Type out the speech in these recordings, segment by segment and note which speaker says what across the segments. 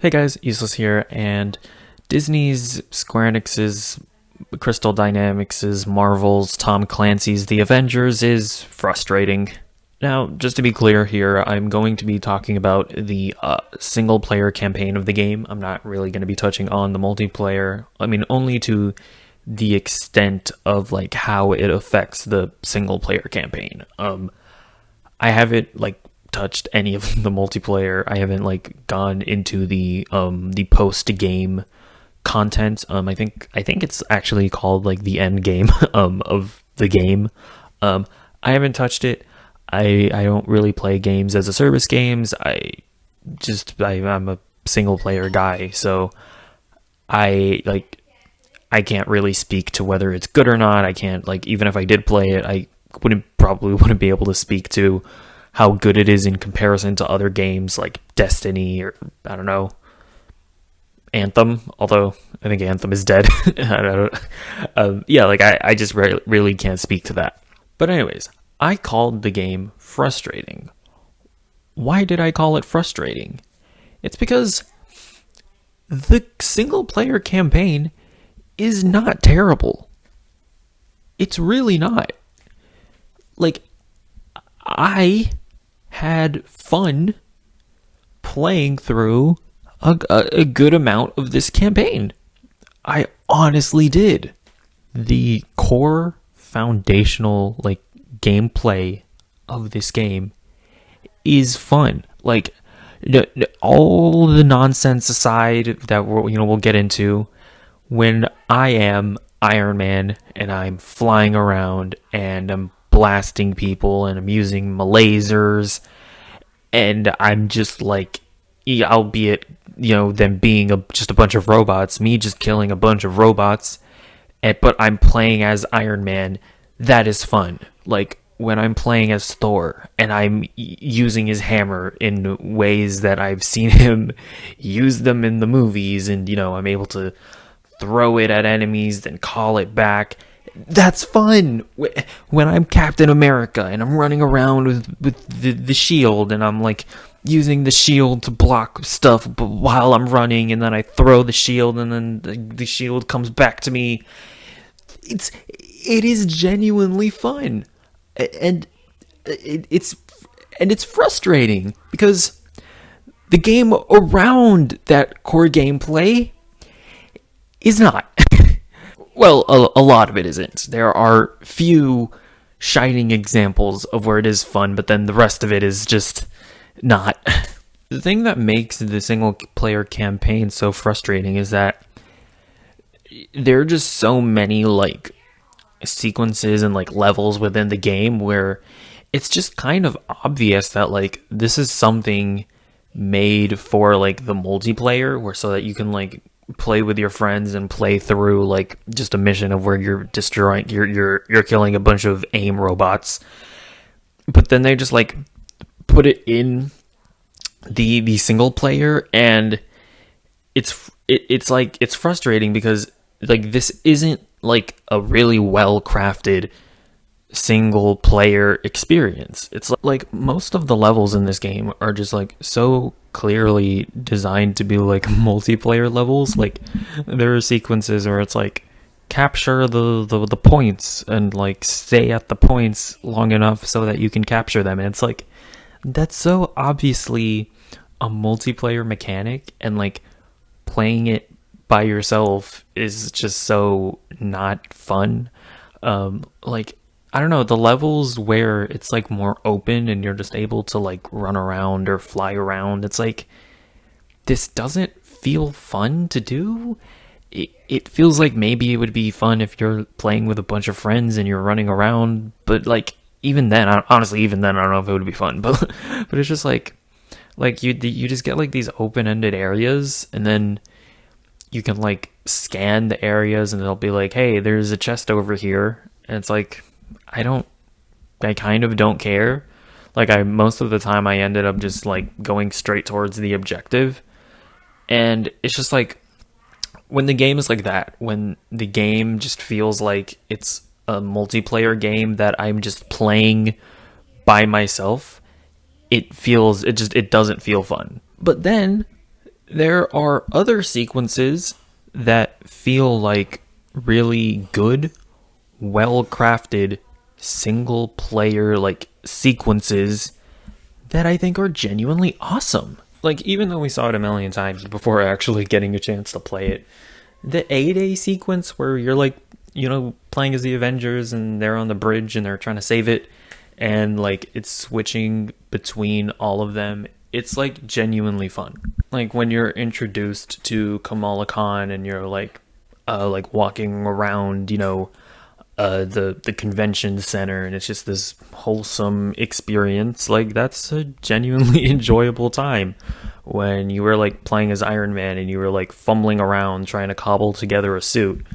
Speaker 1: Hey guys, Useless here, and Disney's, Square Enix's, Crystal Dynamics' Marvel's, Tom Clancy's The Avengers is frustrating. Now, just to be clear here, I'm going to be talking about the single player campaign of the game. I'm not really going to be touching on the multiplayer. I mean, only to the extent of like how it affects the single player campaign. I haven't like touched any of the multiplayer. I haven't like gone into the post game content. I think it's actually called like the end game of the game. I haven't touched it. I don't really play games as a service games. I'm a single player guy, so I like I can't really speak to whether it's good or not. I can't like even if I did play it, I wouldn't be able to speak to how good it is in comparison to other games like Destiny or I don't know Anthem. Although I think Anthem is dead. I don't. Yeah, like I just really can't speak to that. But anyways, I called the game frustrating. Why did I call it frustrating? It's because the single player campaign is not terrible. It's really not. Like, I had fun playing through a good amount of this campaign. I honestly did. The core foundational, like, gameplay of this game is fun. Like, all the nonsense aside that we'll get into, when I am Iron Man and I'm flying around and I'm blasting people and I'm using my lasers and I'm just like, albeit them being just a bunch of robots, me just killing a bunch of robots, but I'm playing as Iron Man. That is fun. Like when I'm playing as Thor and I'm using his hammer in ways that I've seen him use them in the movies, and I'm able to throw it at enemies, then call it back. That's fun. When I'm Captain America and I'm running around with the shield and I'm like using the shield to block stuff while I'm running, and then I throw the shield and then the shield comes back to me. It is genuinely fun, and it's frustrating because the game around that core gameplay is not. Well, a lot of it isn't. There are few shining examples of where it is fun, but then the rest of it is just not. The thing that makes the single player campaign so frustrating is that there are just so many like sequences and like levels within the game where it's just kind of obvious that like this is something made for like the multiplayer, where so that you can like play with your friends and play through like just a mission of where you're destroying you're killing a bunch of aim robots, but then they just like put it in the single player, and it's like it's frustrating because like this isn't like a really well crafted single player experience. It's like most of the levels in this game are just like so clearly designed to be like multiplayer levels. Like there are sequences where it's like capture the points and like stay at the points long enough so that you can capture them, and it's like that's so obviously a multiplayer mechanic, and like playing it by yourself is just so not fun. Like I don't know, the levels where it's like more open and you're just able to like run around or fly around, it's like this doesn't feel fun to do. It feels like maybe it would be fun if you're playing with a bunch of friends and you're running around, but like even then, honestly, even then I don't know if it would be fun. But it's just like you just get like these open-ended areas, and then you can like scan the areas and they'll be like, hey, there's a chest over here, and it's like I kind of don't care. Like most of the time I ended up just like going straight towards the objective. And it's just like when the game is like that, when the game just feels like it's a multiplayer game that I'm just playing by myself, it doesn't feel fun. But then There are other sequences that feel like really good, well crafted single player like sequences that I think are genuinely awesome. Like, even though we saw it a million times before actually getting a chance to play it, the A-Day sequence where you're like, playing as the Avengers and they're on the bridge and they're trying to save it, and like it's switching between all of them, it's like genuinely fun. Like when you're introduced to Kamala Khan and you're like walking around, the convention center, and it's just this wholesome experience. Like that's a genuinely enjoyable time. When you were like playing as Iron Man and you were like fumbling around trying to cobble together a suit,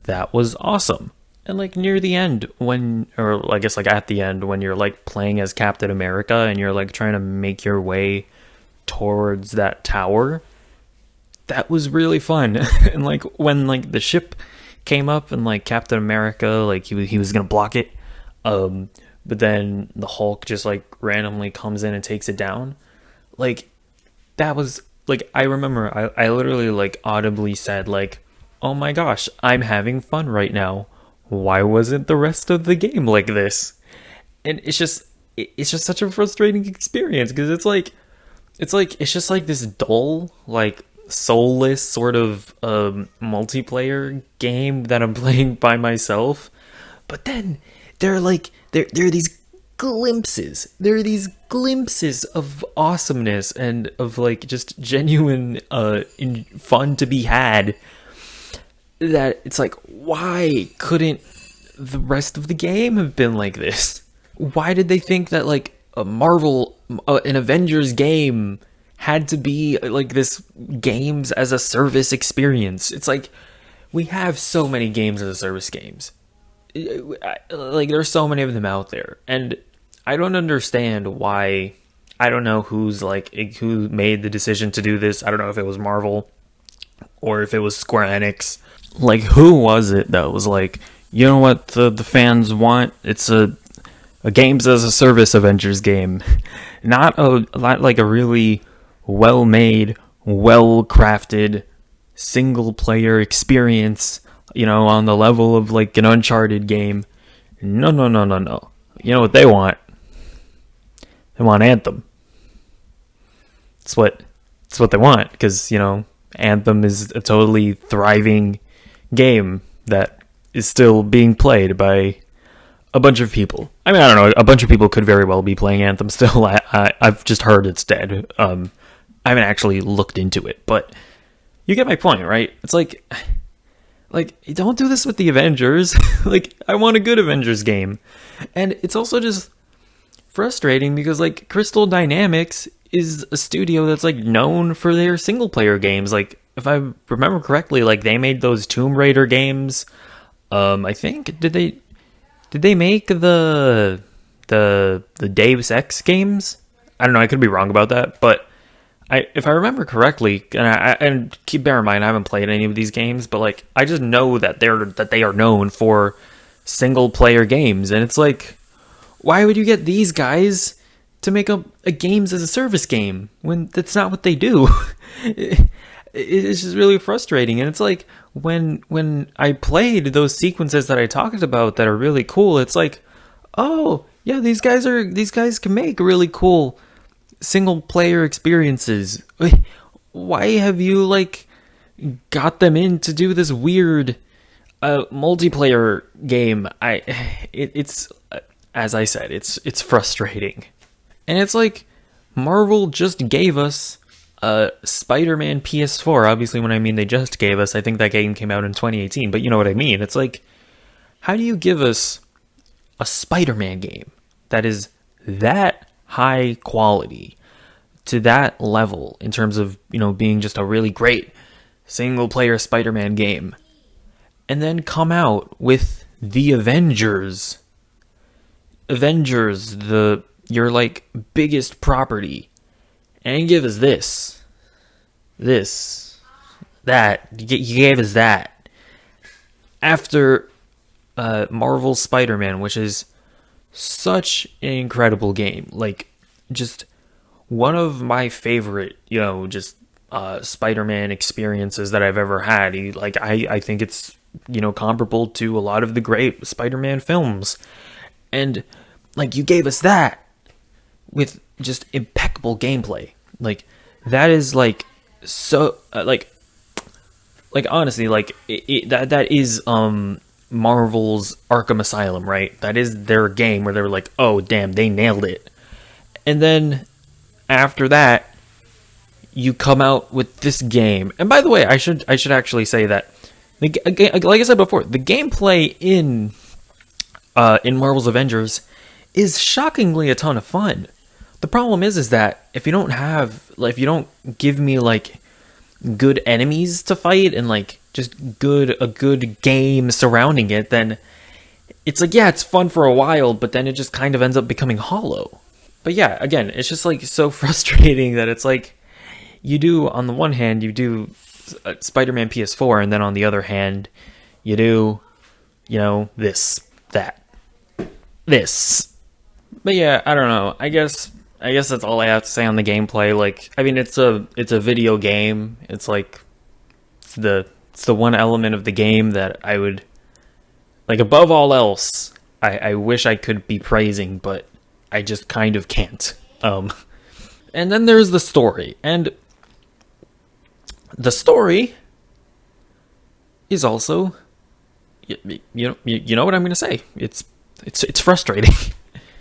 Speaker 1: that was awesome. And like near the end, or I guess like at the end, when you're like playing as Captain America and you're like trying to make your way towards that tower, that was really fun. And like when like the ship came up and like Captain America, like he was gonna block it, but then the Hulk just like randomly comes in and takes it down. Like that was like, I remember I literally like audibly said like, oh my gosh, I'm having fun right now. Why wasn't the rest of the game like this? And it's just such a frustrating experience because it's just like this dull, like soulless sort of multiplayer game that I'm playing by myself. But then there are these glimpses of awesomeness and of like just genuine fun to be had, that it's like, why couldn't the rest of the game have been like this? Why did they think that like an Avengers game had to be like this games as a service experience? It's like, we have so many games as a service games. Like there's so many of them out there, and I don't understand why. I don't know who made the decision to do this. I don't know if it was Marvel or if it was Square Enix. Like, who was it that was like, you know what the fans want? It's a games as a service Avengers game, not like a really well made, well crafted single player experience, on the level of like an Uncharted game. No, no, no, no, no. You know what they want? They want Anthem. It's what they want, because Anthem is a totally thriving game that is still being played by a bunch of people. I mean, I don't know. A bunch of people could very well be playing Anthem still. I've just heard it's dead. I haven't actually looked into it, but you get my point, right? It's like don't do this with the Avengers. Like, I want a good Avengers game. And it's also just frustrating because like Crystal Dynamics is a studio that's like known for their single player games. Like, if I remember correctly, like they made those Tomb Raider games. I think did they make the Deus Ex games? I don't know. I could be wrong about that, but if I remember correctly, and keep bear in mind, I haven't played any of these games, but like I just know that they are known for single player games, and it's like, why would you get these guys to make a games as a service game when that's not what they do? It's just really frustrating. And it's like, when I played those sequences that I talked about that are really cool, it's like, oh yeah, these guys can make really cool single player experiences. Why have you like got them in to do this weird multiplayer game? It's as I said, it's frustrating. And it's like, Marvel just gave us Spider-Man PS4. Obviously, when I mean they just gave us, I think that game came out in 2018, but you know what I mean. It's like, how do you give us a Spider-Man game that is that high quality, to that level, in terms of, being just a really great single-player Spider-Man game, and then come out with the Avengers, your like biggest property, and give us that. You gave us that after Marvel's Spider-Man, which is such an incredible game. Like, just one of my favorite, just Spider-Man experiences that I've ever had. I think it's comparable to a lot of the great Spider-Man films, and like you gave us that with just impeccable gameplay. Like that is like so like honestly that is Marvel's Arkham Asylum, right? That is their game where they're like, oh damn, they nailed it. And then after that, you come out with this game. And by the way, I should actually say that like I said before, the gameplay in Marvel's Avengers is shockingly a ton of fun. The problem is that if you don't give me like good enemies to fight and like just a good game surrounding it, then it's like, yeah, it's fun for a while, but then it just kind of ends up becoming hollow. But yeah, again, it's just like so frustrating that it's like on the one hand, you do Spider-Man PS4, and then on the other hand, you do, this, that, this. But yeah, I don't know. I guess that's all I have to say on the gameplay. Like, I mean, it's a video game. It's like it's the one element of the game that I would like above all else. I wish I could be praising, but I just kind of can't. And then there's the story, and the story is also, you know what I'm gonna say. It's frustrating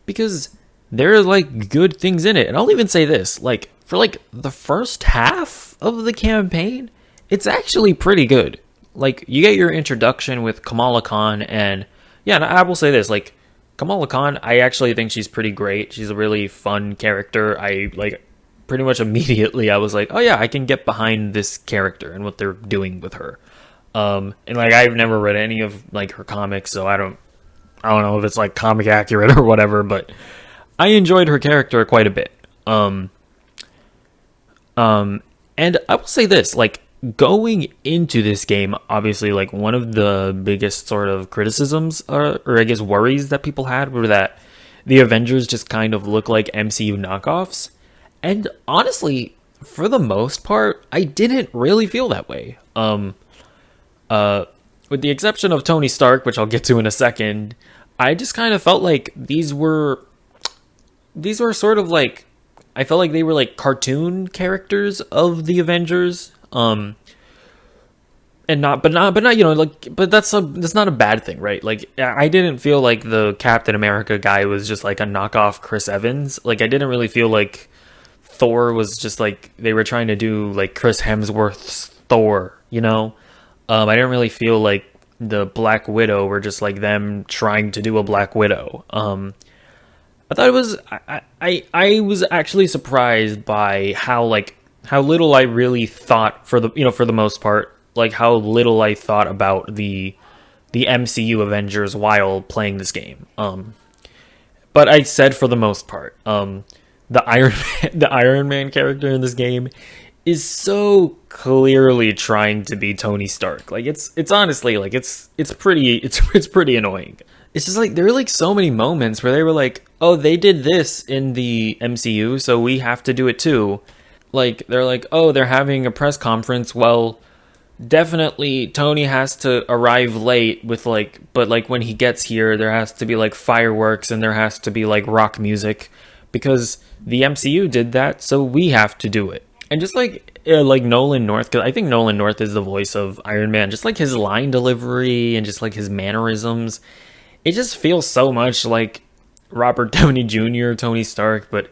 Speaker 1: because there are like good things in it, and I'll even say this: like for like the first half of the campaign, it's actually pretty good. Like you get your introduction with Kamala Khan, and yeah, and I will say this: like Kamala Khan, I actually think she's pretty great. She's a really fun character. I like pretty much immediately I was like, oh yeah, I can get behind this character and what they're doing with her. And like I've never read any of like her comics, so I don't know if it's like comic accurate or whatever, but I enjoyed her character quite a bit. And I will say this, like going into this game, obviously like one of the biggest sort of criticisms or I guess worries that people had were that the Avengers just kind of look like MCU knockoffs. And honestly, for the most part, I didn't really feel that way. With the exception of Tony Stark, which I'll get to in a second, I just kind of felt like these were sort of like, I felt like they were like cartoon characters of the Avengers. And not, but that's not a bad thing, right? Like, I didn't feel like the Captain America guy was just like a knockoff Chris Evans. Like, I didn't really feel like Thor was just like they were trying to do like Chris Hemsworth's Thor, I didn't really feel like the Black Widow were just like them trying to do a Black Widow. I thought it was I was actually surprised by how little I really thought for the most part, like how little I thought about the MCU Avengers while playing this game. But I said for the most part, the Iron Man character in this game is so clearly trying to be Tony Stark. Like it's honestly like it's pretty annoying. It's just like there are like so many moments where they were like, oh, they did this in the MCU, so we have to do it too. Like they're like, oh, they're having a press conference. Well, definitely Tony has to arrive late with but like when he gets here, there has to be like fireworks and there has to be like rock music because the MCU did that, so we have to do it. And just like Nolan North, because I think Nolan North is the voice of Iron Man, just like his line delivery and just like his mannerisms, it just feels so much like Robert Downey Jr., Tony Stark, but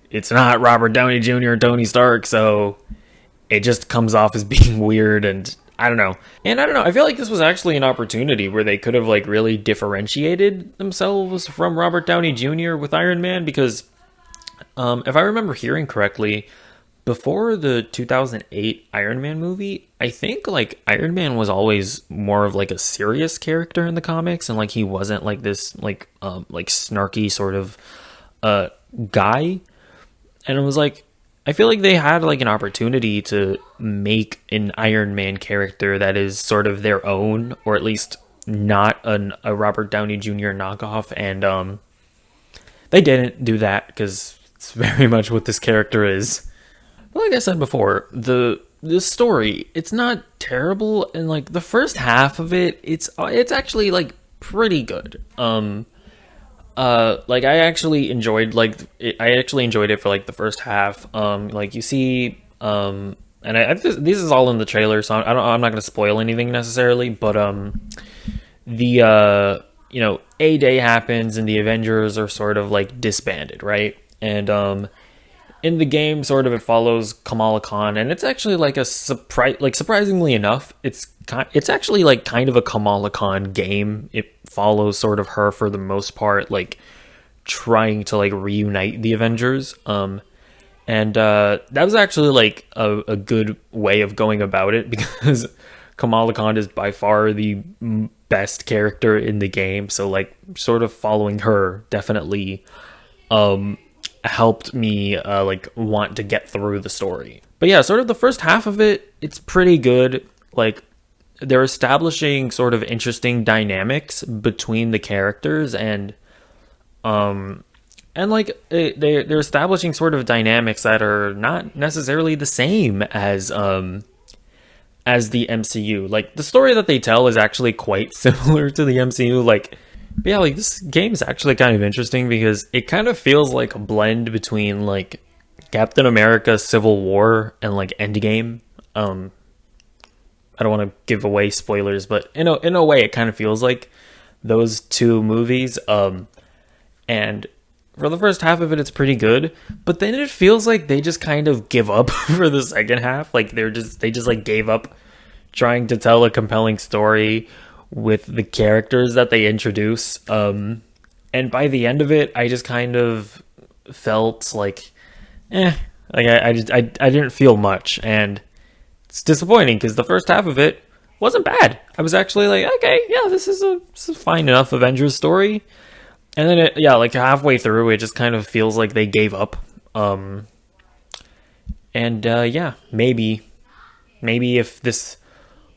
Speaker 1: it's not Robert Downey Jr., Tony Stark, so it just comes off as being weird, and I don't know. I feel like this was actually an opportunity where they could have like really differentiated themselves from Robert Downey Jr. with Iron Man, because if I remember hearing correctly, before the 2008 Iron Man movie, I think like Iron Man was always more of like a serious character in the comics, and like he wasn't like this like snarky sort of guy. And it was like, I feel like they had like an opportunity to make an Iron Man character that is sort of their own, or at least not a Robert Downey Jr. knockoff, and they didn't do that because it's very much what this character is. Well, like I said before, the story, it's not terrible, and like the first half of it, it's actually like pretty good. Like I actually enjoyed I actually enjoyed it for like the first half. Like you see, and this is all in the trailer, so I'm not gonna spoil anything necessarily, but the A Day happens and the Avengers are sort of like disbanded, right? And in the game, sort of it follows Kamala Khan, and it's actually like a surprise. Like surprisingly enough, it's actually like kind of a Kamala Khan game. It follows sort of her for the most part, like trying to like reunite the Avengers. And that was actually like a good way of going about it because Kamala Khan is by far the best character in the game. So like sort of following her definitely helped me like want to get through the story. But yeah, sort of the first half of it, it's pretty good. Like they're establishing sort of interesting dynamics between the characters and like they're establishing sort of dynamics that are not necessarily the same as the MCU. Like the story that they tell is actually quite similar to the MCU. Like, but yeah, like this game is actually kind of interesting because it kind of feels like a blend between like Captain America Civil War and like Endgame. I don't want to give away spoilers, but in a way it kind of feels like those two movies. And for the first half of it, it's pretty good, but then it feels like they just kind of give up for the second half. Like they just like gave up trying to tell a compelling story with the characters that they introduce. And by the end of it, I just kind of felt like, like I didn't feel much, and it's disappointing because the first half of it wasn't bad. I was actually like, okay, yeah, this is a fine enough Avengers story. And then like halfway through, it just kind of feels like they gave up. Yeah, maybe if this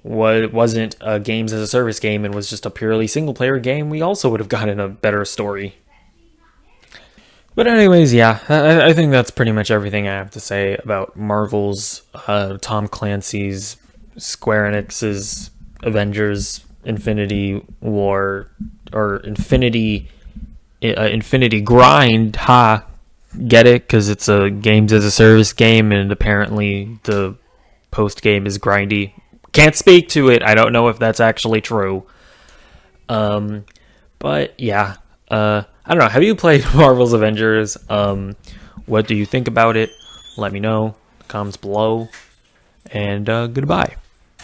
Speaker 1: wasn't a games as a service game and was just a purely single player game, we also would have gotten a better story. But anyways, yeah, I think that's pretty much everything I have to say about Marvel's, Tom Clancy's, Square Enix's Avengers, Infinity War, or Infinity Grind. Ha, get it? Because it's a games as a service game, and apparently the post game is grindy. Can't speak to it. I don't know if that's actually true. But yeah, I don't know. Have you played Marvel's Avengers? What do you think about it? Let me know. Comments below. And goodbye.